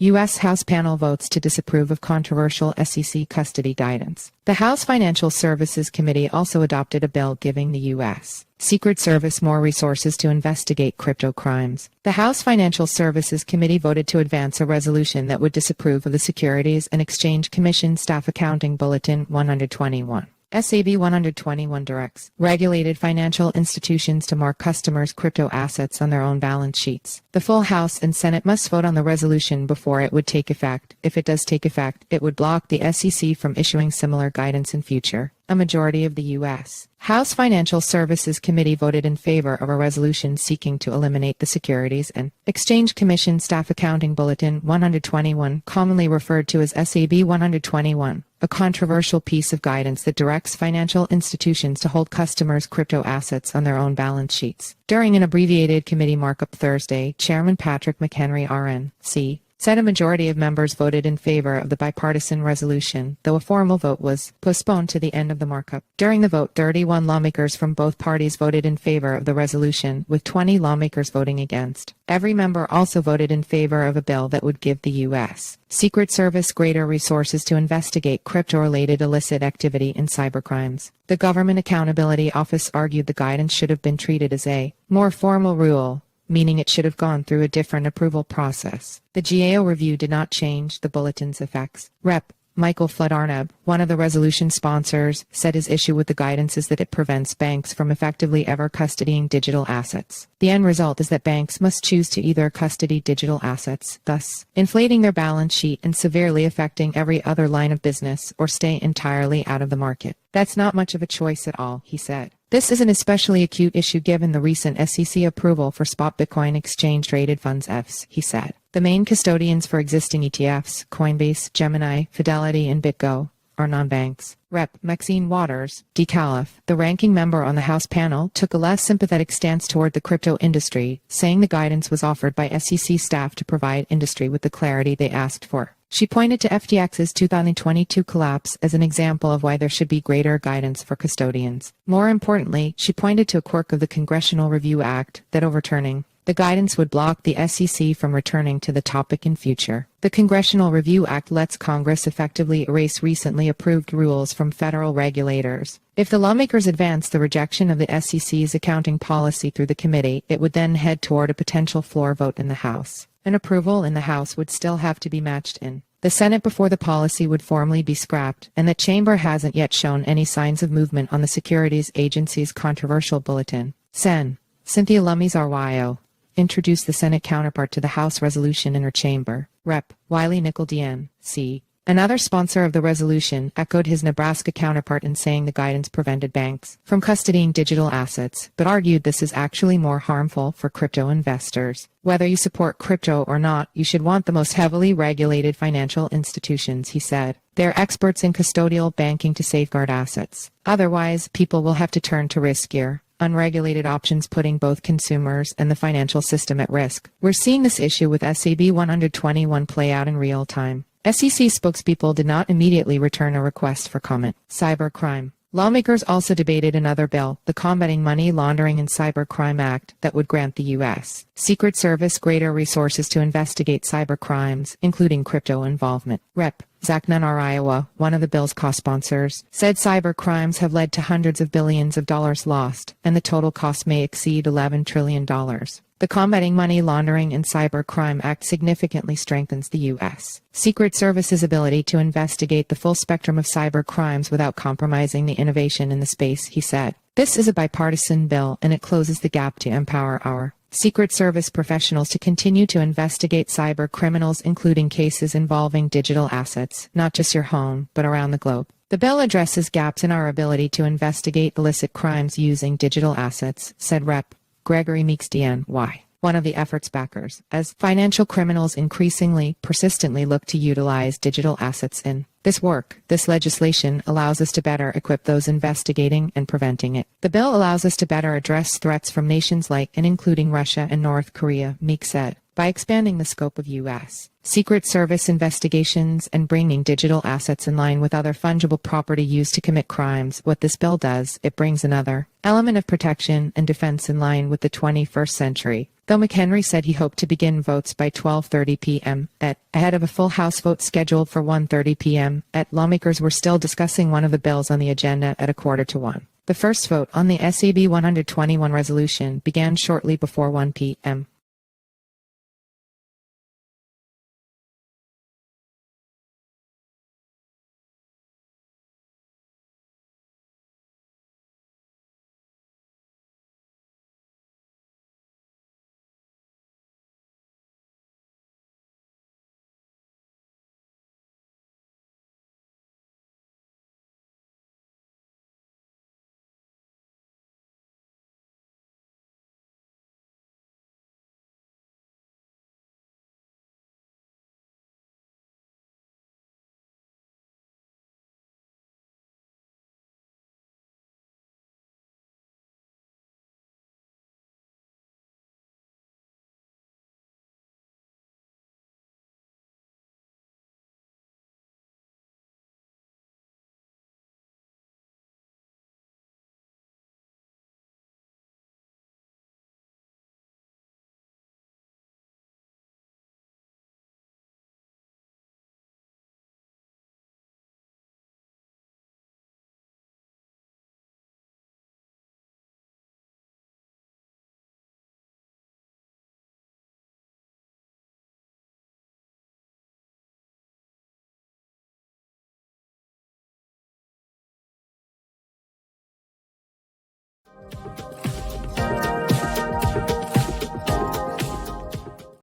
U.S. House panel votes to disapprove of controversial SEC custody guidance. The House Financial Services Committee also adopted a bill giving the U.S. Secret Service more resources to investigate crypto crimes. The House Financial Services Committee voted to advance a resolution that would disapprove of the Securities and Exchange Commission Staff Accounting Bulletin 121. SAB 121 directs regulated financial institutions to mark customers' crypto assets on their own balance sheets. The full House and Senate must vote on the resolution before it would take effect. If it does take effect, it would block the SEC from issuing similar guidance in future. A majority of the U.S. House Financial Services Committee voted in favor of a resolution seeking to eliminate the Securities and Exchange Commission Staff Accounting Bulletin 121, commonly referred to as SAB 121, a controversial piece of guidance that directs financial institutions to hold customers' crypto assets on their own balance sheets. During an abbreviated committee markup Thursday, Chairman Patrick McHenry, RNC, said a majority of members voted in favor of the bipartisan resolution, though a formal vote was postponed to the end of the markup. During the vote, 31 lawmakers from both parties voted in favor of the resolution, with 20 lawmakers voting against. Every member also voted in favor of a bill that would give the U.S. Secret Service greater resources to investigate crypto-related illicit activity and cybercrimes. The Government Accountability Office argued the guidance should have been treated as a more formal rule, meaning it should have gone through a different approval process. The GAO review did not change the bulletin's effects. Rep. Michael Flood Arnab, one of the resolution sponsors, said his issue with the guidance is that it prevents banks from effectively ever custodying digital assets. The end result is that banks must choose to either custody digital assets, thus inflating their balance sheet and severely affecting every other line of business, or stay entirely out of the market. That's not much of a choice at all, he said. This is an especially acute issue given the recent SEC approval for spot Bitcoin exchange-traded funds ETFs, he said. The main custodians for existing ETFs, Coinbase, Gemini, Fidelity, and BitGo, are non-banks. Rep. Maxine Waters, DeCalif, the ranking member on the House panel, took a less sympathetic stance toward the crypto industry, saying the guidance was offered by SEC staff to provide industry with the clarity they asked for. She pointed to FTX's 2022 collapse as an example of why there should be greater guidance for custodians. More importantly, she pointed to a quirk of the Congressional Review Act that overturning the guidance would block the SEC from returning to the topic in future. The Congressional Review Act lets Congress effectively erase recently approved rules from federal regulators. If the lawmakers advance the rejection of the SEC's accounting policy through the committee, it would then head toward a potential floor vote in the House. An approval in the House would still have to be matched in the Senate before the policy would formally be scrapped, and the chamber hasn't yet shown any signs of movement on the Securities Agency's controversial bulletin. Cynthia Lummies RYO introduced the Senate counterpart to the House resolution in her chamber. Rep. Wiley Nickel DNC, another sponsor of the resolution, echoed his Nebraska counterpart in saying the guidance prevented banks from custodying digital assets, but argued this is actually more harmful for crypto investors. Whether you support crypto or not, you should want the most heavily regulated financial institutions, he said. They're experts in custodial banking to safeguard assets. Otherwise, people will have to turn to riskier, unregulated options, putting both consumers and the financial system at risk. We're seeing this issue with SAB 121 play out in real time. SEC spokespeople did not immediately return a request for comment. Cybercrime. Lawmakers also debated another bill, the Combating Money Laundering and Cybercrime Act, that would grant the U.S. Secret Service greater resources to investigate cybercrimes, including crypto involvement. Rep. Zach Nunn, Iowa, one of the bill's co-sponsors, said cybercrimes have led to hundreds of billions of dollars lost, and the total cost may exceed $11 trillion. The Combating Money Laundering and Cybercrime Act significantly strengthens the U.S. Secret Service's ability to investigate the full spectrum of cyber crimes without compromising the innovation in the space, he said. This is a bipartisan bill, and it closes the gap to empower our Secret Service professionals to continue to investigate cyber criminals, including cases involving digital assets, not just your home, but around the globe. The bill addresses gaps in our ability to investigate illicit crimes using digital assets, said Rep. Gregory Meeks DNY, one of the effort's backers, as financial criminals increasingly, persistently look to utilize digital assets in this work. This legislation allows us to better equip those investigating and preventing it. The bill allows us to better address threats from nations like and including Russia and North Korea, Meeks said, by expanding the scope of U.S. Secret Service investigations and bringing digital assets in line with other fungible property used to commit crimes. What this bill does, it brings another element of protection and defense in line with the 21st century. though McHenry said he hoped to begin votes by 12:30 p.m. ahead of a full House vote scheduled for 1:30 p.m. Lawmakers were still discussing one of the bills on the agenda at 1:45. The first vote on the SEB 121 resolution began shortly before 1 p.m.